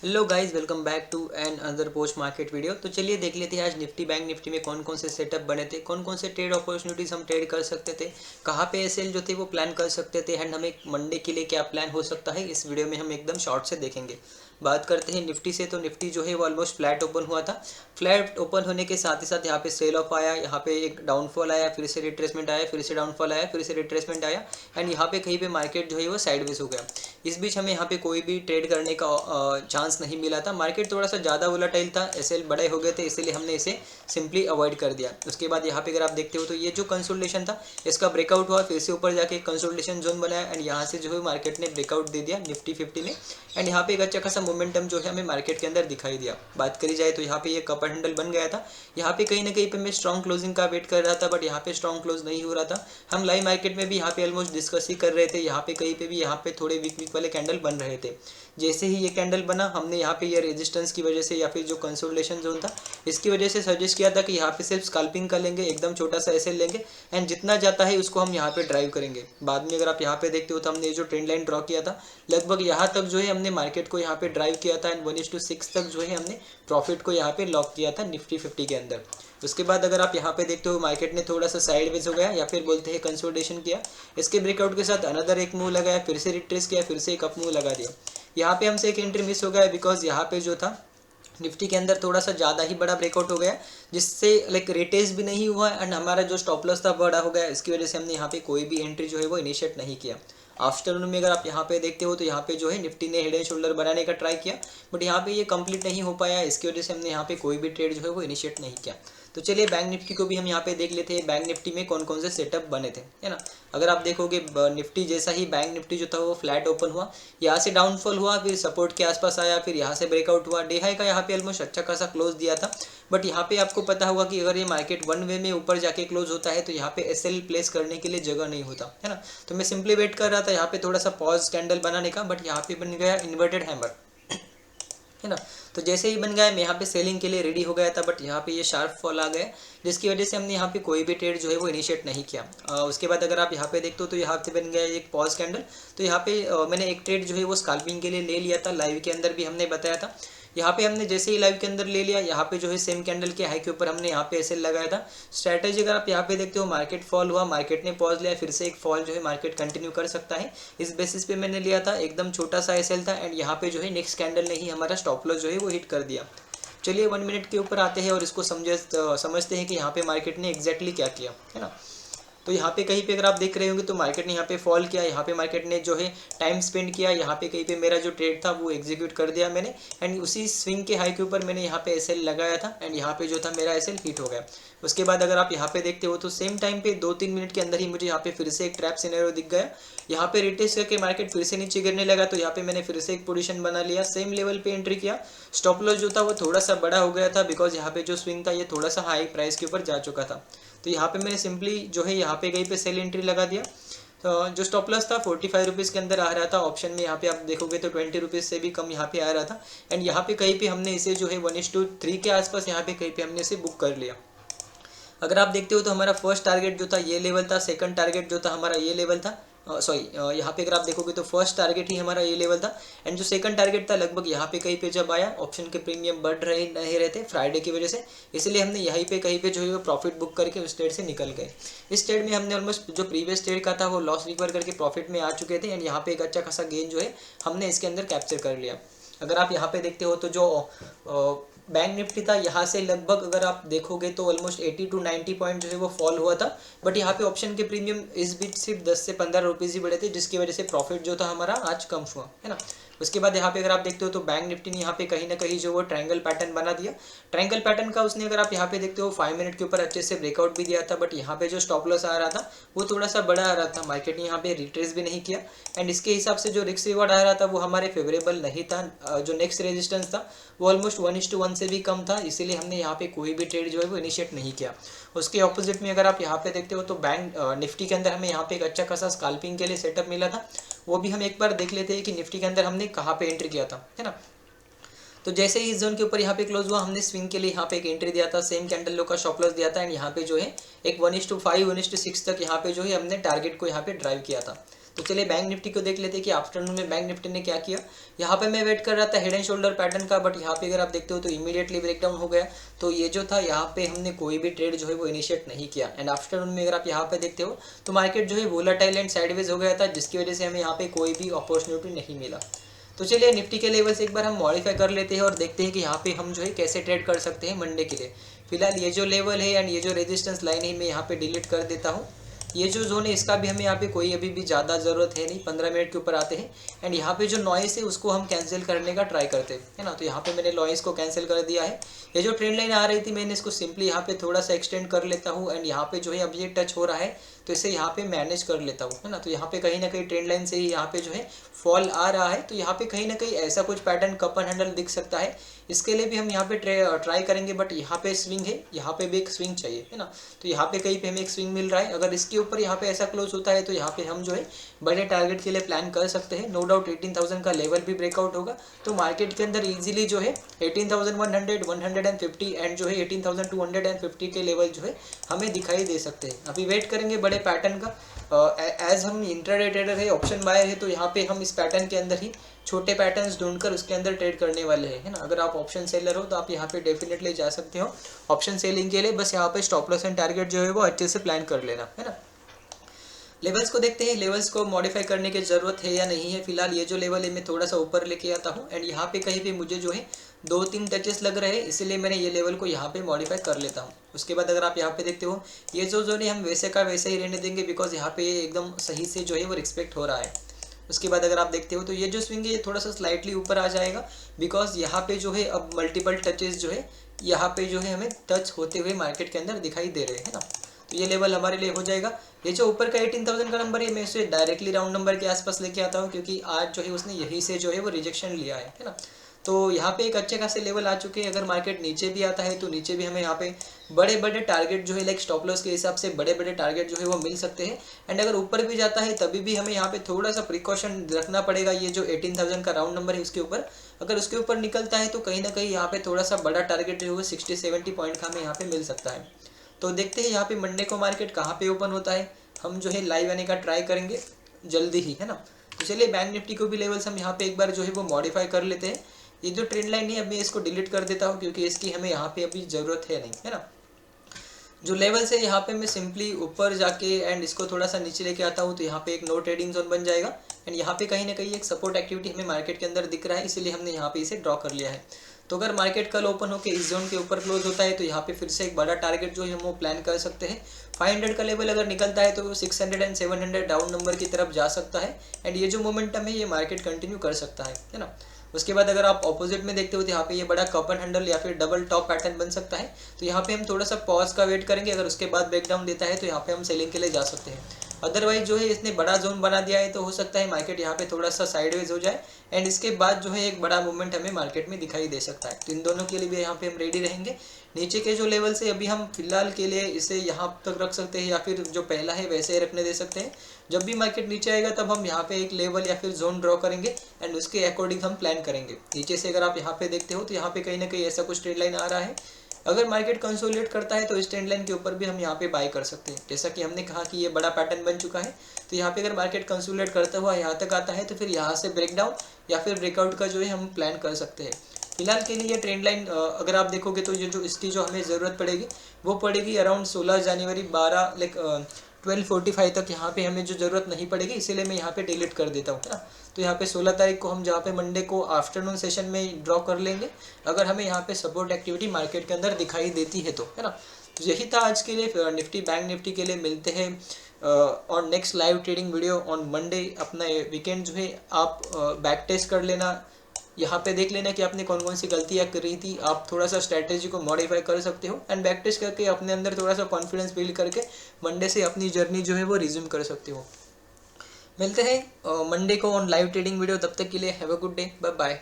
Hello guys, welcome back to an another post market video. तो चलिए देख लेते हैं आज निफ्टी बैंक निफ्टी में कौन कौन से सेटअप बने थे, कौन कौन से ट्रेड अपॉर्चुनिटीज़ हम ट्रेड कर सकते थे, कहाँ पे एसएल जो थे वो प्लान कर सकते थे एंड हमें मंडे के लिए क्या प्लान हो सकता है, इस वीडियो में हम एकदम शॉर्ट से देखेंगे। बात करते हैं निफ्टी से, तो निफ्टी जो है वो ऑलमोस्ट फ्लैट ओपन हुआ था। फ्लैट ओपन होने के साथ ही साथ यहाँ पे सेल ऑफ आया, यहाँ पे एक डाउनफॉल आया, फिर से रिट्रेसमेंट आया, फिर से डाउनफॉल आया, फिर से रिट्रेसमेंट आया एंड यहाँ पे कहीं पे मार्केट जो है वो साइडवेज हो गया। इस बीच हमें यहाँ पे कोई भी ट्रेड करने का चांस नहीं मिला था। मार्केट थोड़ा सा ज़्यादा वोलेटाइल था, एसएल बड़े हो गए थे, इसीलिए हमने इसे सिंपली अवॉइड कर दिया। उसके बाद यहाँ पे अगर आप देखते हो तो ये जो कंसोलिडेशन था इसका ब्रेकआउट हुआ, फिर से ऊपर जाके कंसोलिडेशन जोन बनाया एंड यहाँ से जो है मार्केट ने ब्रेकआउट दे दिया निफ्टी 50 ने एंड यहाँ पे एक अच्छा खासा मोमेंटम जो है हमें मार्केट के अंदर दिखाई दिया। बात करी जाए तो यहाँ पे ये कपर हैंडल बन गया था। यहाँ पे कहीं ना कहीं पे मैं स्ट्रॉन्ग क्लोजिंग का वेट कर रहा था, बट यहाँ पे स्ट्रॉन्ग क्लोज नहीं हो रहा था। हम लाइव मार्केट में भी यहाँ पे ऑलमोस्ट डिस्कस ही कर रहे थे, यहाँ पे कहीं पे भी यहाँ पे थोड़े वीक वीक वाले कैंडल बन रहे थे। जैसे ही ये कैंडल बना, हमने यहाँ पे ये रेजिस्टेंस की वजह से या फिर जो कंसोलिडेशन जोन था इसकी वजह से सजेस्ट किया था कि यहाँ पे सिर्फ स्कैल्पिंग कर लेंगे, एकदम छोटा सा एसएल लेंगे एंड जितना जाता है उसको हम यहाँ पे ड्राइव करेंगे। बाद में अगर आप यहाँ पे देखते हो तो हमने ये जो ट्रेंड लाइन ड्रॉ किया था, लगभग यहाँ तक जो है हमने मार्केट को यहाँ पे ड्राइव किया था एंड 1:6 तक जो है हमने प्रॉफिट को यहाँ पे लॉक किया था निफ्टी 50 के अंदर। उसके बाद अगर आप यहाँ पे देखते हो मार्केट ने थोड़ा सा साइडवेज हो गया या फिर बोलते हैं कंसोलिडेशन किया। इसके ब्रेकआउट के साथ अनदर एक मूव लगाया, फिर से रिट्रेस किया, फिर से एक अप मूव लगा दिया। यहाँ पे हमसे एक एंट्री मिस हो गया बिकॉज यहाँ पे जो था निफ्टी के अंदर थोड़ा सा ज़्यादा ही बड़ा ब्रेकआउट हो गया, जिससे लाइक रिटेस्ट भी नहीं हुआ एंड हमारा जो स्टॉप लॉस था बड़ा हो गया। इसकी वजह से हमने यहाँ पे कोई भी एंट्री जो है वो इनिशिएट नहीं किया। आफ्टरनून में अगर आप यहाँ पे देखते हो तो यहाँ पे जो है निफ्टी ने हेड एंड शोल्डर बनाने का ट्राई किया, बट यहाँ पे ये कंप्लीट नहीं हो पाया। इसकी वजह से हमने यहाँ पे कोई भी ट्रेड जो है वो इनिशिएट नहीं किया। तो चलिए बैंक निफ्टी को भी हम यहाँ पे देख लेते हैं, बैंक निफ्टी में कौन कौन से सेटअप बने थे, है ना। अगर आप देखोगे निफ्टी जैसा ही बैंक निफ्टी जो था वो फ्लैट ओपन हुआ, यहाँ से डाउनफॉल हुआ, फिर सपोर्ट के आसपास आया, फिर यहाँ से ब्रेकआउट हुआ। डे हाई का यहाँ पे ऑलमोस्ट अच्छा खासा क्लोज दिया था, बट यहाँ पे आपको पता होगा कि अगर ये मार्केट वन वे में ऊपर जाके क्लोज होता है तो यहाँ पे एसएल प्लेस करने के लिए जगह नहीं होता, है ना। तो मैं सिंपली वेट कर रहा था यहाँ पे थोड़ा सा पॉज कैंडल बनाने का, बट यहाँ पे बन गया इन्वर्टेड हैमर, है ना। तो जैसे ही बन गया मैं यहाँ पे सेलिंग के लिए रेडी हो गया था, बट यहाँ पे ये शार्प फॉल आ गया, जिसकी वजह से हमने यहाँ पे कोई भी ट्रेड जो है वो इनिशिएट नहीं किया। उसके बाद अगर आप यहाँ पे देखते हो तो यहाँ पे बन गया एक पॉज कैंडल। तो यहाँ पे मैंने एक ट्रेड जो है वो स्कैल्पिंग के लिए ले लिया था, लाइव के अंदर भी हमने बताया था। यहाँ पे हमने जैसे ही लाइव के अंदर ले लिया, यहाँ पे जो है सेम कैंडल के हाई के ऊपर हमने यहाँ पे एसएल लगाया था। स्ट्रैटेजी अगर आप यहाँ पे देखते हो, मार्केट फॉल हुआ, मार्केट ने पॉज लिया, फिर से एक फॉल जो है मार्केट कंटिन्यू कर सकता है, इस बेसिस पे मैंने लिया था। एकदम छोटा सा एसएल था एंड यहाँ पे जो है नेक्स्ट कैंडल ने ही हमारा स्टॉप लॉस जो है वो हिट कर दिया। चलिए 1 मिनट के ऊपर आते हैं और इसको समझते हैं कि यहाँ पे मार्केट ने एग्जैक्टली क्या किया, है ना। तो यहाँ पे कहीं पे अगर आप देख रहे होंगे तो मार्केट ने यहाँ पे फॉल किया, यहाँ पे मार्केट ने जो है टाइम स्पेंड किया, यहाँ पे कहीं पे मेरा जो ट्रेड था वो एग्जीक्यूट कर दिया मैंने एंड उसी स्विंग के हाई के ऊपर मैंने यहाँ पे एसएल लगाया था एंड यहाँ पे जो था मेरा एसएल हिट हो गया। उसके बाद अगर आप यहाँ पे देखते हो तो सेम टाइम पे 2-3 मिनट के अंदर ही मुझे यहाँ पे फिर से एक ट्रैप सिनेरियो दिख गया। यहाँ पे रिटेस्ट करके मार्केट फिर से नीचे गिरने लगा, तो यहाँ पे मैंने फिर से एक पोजीशन बना लिया, सेम लेवल पे एंट्री किया। स्टॉप लॉस जो था वो थोड़ा सा बड़ा हो गया था बिकॉज यहाँ पे जो स्विंग था ये थोड़ा सा हाई प्राइस के ऊपर जा चुका था। तो यहाँ पे मैंने सिंपली जो है यहाँ पे कहीं पे सेल एंट्री लगा दिया। तो जो स्टॉप लॉस था 45 रुपीज़ के अंदर आ रहा था, ऑप्शन में यहाँ पे आप देखोगे तो 20 रुपीज़ से भी कम यहाँ पे आ रहा था एंड यहाँ पे कहीं पे हमने इसे जो है 1:3 के आसपास यहाँ पे कहीं पे हमने इसे बुक कर लिया। अगर आप देखते हो तो हमारा फर्स्ट टारगेट जो था ये लेवल था, सेकंड टारगेट जो था हमारा ये लेवल था, सॉरी यहाँ पे अगर आप देखोगे तो फर्स्ट टारगेट ही हमारा ये लेवल था एंड जो सेकंड टारगेट था लगभग यहाँ पे कहीं पे जब आया, ऑप्शन के प्रीमियम बढ़ रहे नहीं रहते फ्राइडे की वजह से, इसलिए हमने यहीं पे कहीं पे जो है वो प्रॉफिट बुक करके उस ट्रेड से निकल गए। इस ट्रेड में हमने ऑलमोस्ट जो प्रीवियस ट्रेड का था वो लॉस रिकवर करके प्रॉफिट में आ चुके थे एंड यहाँ पे एक अच्छा खासा गेन जो है हमने इसके अंदर कैप्चर कर लिया। अगर आप यहाँ पे देखते हो तो जो बैंक निफ्टी था यहाँ से लगभग अगर आप देखोगे तो ऑलमोस्ट 80 to 90 पॉइंट जो है वो फॉल हुआ था, बट यहाँ पे ऑप्शन के प्रीमियम इस बीच सिर्फ 10 से 15 रुपीज़ ही बढ़े थे, जिसकी वजह से प्रॉफिट जो था हमारा आज कम हुआ, है ना। उसके बाद यहाँ पे अगर आप देखते हो तो बैंक निफ्टी ने यहाँ पे कहीं ना कहीं जो वो ट्रायंगल पैटर्न बना दिया। ट्रायंगल पैटर्न का उसने अगर आप यहाँ पे देखते हो 5 मिनट के ऊपर अच्छे से ब्रेकआउट भी दिया था, बट यहाँ पे जो स्टॉप लॉस आ रहा था वो थोड़ा सा बड़ा आ रहा था, मार्केट ने यहाँ पे रिट्रेस भी नहीं किया एंड इसके हिसाब से जो रिस्क रिवॉर्ड आ रहा था वो हमारे फेवरेबल नहीं था। जो नेक्स्ट रेजिस्टेंस था वो ऑलमोस्ट 1:1 से भी कम था, इसीलिए हमने यहाँ पे कोई भी ट्रेड जो है वो इनिशिएट नहीं किया। उसके ऑपोजिट में अगर आप यहाँ पे देखते हो तो बैंक निफ्टी के अंदर हमें यहाँ पे एक अच्छा खासा स्कैल्पिंग के लिए सेटअप मिला था, वो भी हम एक बार देख लेते हैं कि निफ्टी के अंदर हमने कहाँ पे एंट्री किया था, है ना। तो जैसे ही इस जोन के ऊपर यहाँ पे क्लोज हुआ, हमने स्विंग के लिए यहाँ पे एक एंट्री दिया था, सेम कैंडल लो का स्टॉप लॉस दिया था एंड यहाँ पे जो है एक 1:5 1:6 तक यहाँ पे जो है हमने टारगेट को यहाँ पे ड्राइव किया था। तो चलिए बैंक निफ्टी को देख लेते हैं कि आफ्टरनून में बैंक निफ्टी ने क्या किया। यहाँ पे मैं वेट कर रहा था हेड एंड शोल्डर पैटर्न का, बट यहाँ पे अगर आप देखते हो तो इमीडिएटली ब्रेकडाउन हो गया। तो ये जो था यहाँ पे हमने कोई भी ट्रेड जो है वो इनिशिएट नहीं किया। एंड आफ्टरनून में अगर आप यहाँ पे देखते हो तो मार्केट जो है वोलेटाइल एंड साइडवेज हो गया था, जिसकी वजह से हमें यहाँ पे कोई भी अपॉर्चुनिटी नहीं मिला। तो चलिए निफ्टी के लेवल से एक बार हम मॉडिफाई कर लेते हैं और देखते हैं कि यहाँ पे हम जो है कैसे ट्रेड कर सकते हैं मंडे के लिए। फिलहाल ये जो लेवल है एंड ये जो रेजिस्टेंस लाइन है मैं यहाँ पे डिलीट कर देता हूँ। ये जो जोन है इसका भी हमें यहाँ पे कोई अभी भी ज़्यादा ज़रूरत है नहीं। 15 मिनट के ऊपर आते हैं एंड यहाँ पे जो नॉइस है उसको हम कैंसिल करने का ट्राई करते हैं, है ना। तो यहाँ पे मैंने नॉइस को कैंसिल कर दिया है। ये जो ट्रेंड लाइन आ रही थी मैंने इसको सिंपली यहाँ पे थोड़ा सा एक्सटेंड कर लेता हूँ एंड यहाँ पे जो है अब ये टच हो रहा है तो इसे यहाँ पे मैनेज कर लेता हूँ, है ना। तो यहाँ पे कहीं ना कहीं ट्रेंड लाइन से ही यहाँ पे जो है फॉल आ रहा है, तो यहाँ पे कहीं ना कहीं ऐसा कुछ पैटर्न कप एंड हैंडल दिख सकता है। इसके लिए भी हम यहाँ पे ट्राई करेंगे, बट यहाँ पे स्विंग है, यहाँ पे भी एक स्विंग चाहिए, है ना। तो यहाँ पे कहीं पे हमें एक स्विंग मिल रहा है। अगर इसके ऊपर यहाँ पे ऐसा क्लोज होता है तो यहाँ पे हम जो है बड़े टारगेट के लिए प्लान कर सकते हैं। नो डाउट 18,000 का लेवल भी ब्रेकआउट होगा तो मार्केट के अंदर इजीली जो है 18,100, 150 एंड जो है 18,250 के लेवल जो है हमें दिखाई दे सकते हैं। अभी वेट करेंगे बड़े पैटर्न का। एज हम इंट्राडे ट्रेडर है, ऑप्शन बायर है, तो यहाँ पे हम इस पैटर्न के अंदर ही छोटे पैटर्न्स ढूंढकर उसके अंदर ट्रेड करने वाले हैं, है ना। अगर आप ऑप्शन सेलर हो तो आप यहाँ पे डेफिनेटली जा सकते हो ऑप्शन सेलिंग के लिए। बस यहाँ पे स्टॉप लॉस एंड टारगेट जो है वो अच्छे से प्लान कर लेना, है ना। लेवल्स को देखते हैं, लेवल्स को मॉडिफाई करने की ज़रूरत है या नहीं है। फिलहाल ये जो लेवल है मैं थोड़ा सा ऊपर लेके आता हूँ एंड यहाँ पे कहीं भी मुझे जो है 2-3 टचेस लग रहे हैं, इसीलिए मैंने ये लेवल को यहाँ पे मॉडिफाई कर लेता हूँ। उसके बाद अगर आप यहाँ पे देखते हो ये जो जोन है हम वैसे का वैसे ही रहने देंगे, बिकॉज यहाँ पे एकदम सही से जो है वो रिस्पेक्ट हो रहा है। उसके बाद अगर आप देखते हो तो ये जो स्विंग है ये थोड़ा सा स्लाइटली ऊपर आ जाएगा, बिकॉज यहाँ पे जो है अब मल्टीपल टचेस जो है यहाँ पे जो है हमें टच होते हुए मार्केट के अंदर दिखाई दे रहे हैं ना। तो ये लेवल हमारे लिए हो जाएगा। ये जो ऊपर का 18,000 का नंबर है मैं इसे डायरेक्टली राउंड नंबर के आसपास लेके आता हूँ, क्योंकि आज जो है उसने यहीं से जो है वो रिजेक्शन लिया है ना। तो यहाँ पे एक अच्छे खासे लेवल आ चुके हैं। अगर मार्केट नीचे भी आता है तो नीचे भी हमें यहाँ पे बड़े बड़े टारगेट जो है लाइक स्टॉप लॉस के हिसाब से बड़े बड़े टारगेट जो है वो मिल सकते हैं। एंड अगर ऊपर भी जाता है तभी भी हमें यहाँ पे थोड़ा सा प्रिकॉशन रखना पड़ेगा। ये जो 18,000 का राउंड नंबर है उसके ऊपर अगर उसके ऊपर निकलता है तो कहीं ना कहीं यहाँ पे थोड़ा सा बड़ा टारगेट जो है 60-70 पॉइंट का हमें यहाँ पे मिल सकता है। तो देखते हैं यहाँ पे मंडे को मार्केट कहाँ पे ओपन होता है। हम जो है लाइव आने का ट्राई करेंगे जल्दी ही, है ना। तो चलिए बैंक निफ्टी को भी लेवल्स हम यहाँ पे एक बार जो है वो मॉडिफाई कर लेते हैं। ये जो ट्रेंड लाइन है अब मैं इसको डिलीट कर देता हूँ क्योंकि इसकी हमें यहाँ पे अभी ज़रूरत है नहीं, है ना। जो लेवल्स है यहाँ पे मैं सिंपली ऊपर जाके एंड इसको थोड़ा सा नीचे लेके आता हूँ तो यहाँ पे एक नो ट्रेडिंग जोन बन जाएगा। एंड यहाँ पे कहीं ना कहीं एक सपोर्ट एक्टिविटी हमें मार्केट के अंदर दिख रहा है, इसीलिए हमने यहाँ पे इसे ड्रॉ कर लिया है। तो अगर मार्केट कल ओपन होकर इस जोन के ऊपर क्लोज होता है तो यहाँ पे फिर से एक बड़ा टारगेट जो है हम वो प्लान कर सकते हैं। 500 का लेवल अगर निकलता है तो 600 एंड 700 डाउन नंबर की तरफ जा सकता है। एंड ये जो मोमेंटम है ये मार्केट कंटिन्यू कर सकता है ना। उसके बाद अगर आप ऑपोजिट में देखते हो तो यहाँ पे ये बड़ा कप एंड हैंडल या फिर डबल टॉप पैटर्न बन सकता है। तो यहाँ पे हम थोड़ा सा पॉज का वेट करेंगे, अगर उसके बाद ब्रेकडाउन देता है तो यहाँ पे हम सेलिंग के लिए जा सकते हैं। अदरवाइज जो है इसने बड़ा जोन बना दिया है तो हो सकता है मार्केट यहाँ पे थोड़ा सा साइडवेज हो जाए एंड इसके बाद जो है एक बड़ा मूवमेंट हमें मार्केट में दिखाई दे सकता है। तो इन दोनों के लिए भी यहाँ पे हम रेडी रहेंगे। नीचे के जो लेवल से अभी हम फिलहाल के लिए इसे यहाँ तक रख सकते हैं या फिर जो पहला है वैसे ही रखने दे सकते हैं। जब भी मार्केट नीचे आएगा तब हम यहाँ पे एक लेवल या फिर जोन ड्रॉ करेंगे एंड उसके अकॉर्डिंग हम प्लान करेंगे। नीचे से अगर आप यहाँ पे देखते हो तो यहाँ पे कहीं ना कहीं ऐसा कुछ ट्रेंड लाइन आ रहा है। अगर मार्केट कंसोलिडेट करता है तो इस ट्रेंड लाइन के ऊपर भी हम यहाँ पे बाय कर सकते हैं। जैसा कि हमने कहा कि ये बड़ा पैटर्न बन चुका है, तो यहाँ पे अगर मार्केट कंसोलिडेट करता हुआ यहाँ तक आता है तो फिर यहाँ से ब्रेकडाउन या फिर ब्रेकआउट का जो है हम प्लान कर सकते हैं। फिलहाल के लिए ट्रेंड लाइन अगर आप देखोगे तो ये जो इसकी जो हमें ज़रूरत पड़ेगी वो पड़ेगी अराउंड 16 जनवरी 12:45 तक। यहाँ पे हमें जो ज़रूरत नहीं पड़ेगी, इसीलिए मैं यहाँ पे डिलीट कर देता हूँ, है ना। तो यहाँ पे 16 तारीख को हम जहाँ पे मंडे को आफ्टरनून सेशन में ड्रॉ कर लेंगे अगर हमें यहाँ पे सपोर्ट एक्टिविटी मार्केट के अंदर दिखाई देती है तो, है ना। तो यही था आज के लिए निफ्टी बैंक निफ्टी के लिए। मिलते हैं और next live trading video on Monday. अपना वीकेंड जो है आप बैक टेस्ट कर लेना, यहाँ पे देख लेना कि आपने कौन कौन सी गलतियाँ करी थी। आप थोड़ा सा स्ट्रैटेजी को मॉडिफाई कर सकते हो एंड बैक टेस्ट करके अपने अंदर थोड़ा सा कॉन्फिडेंस बिल्ड करके मंडे से अपनी जर्नी जो है वो रिज्यूम कर सकते हो। मिलते हैं मंडे को ऑन लाइव ट्रेडिंग वीडियो। तब तक के लिए have a good day, bye bye.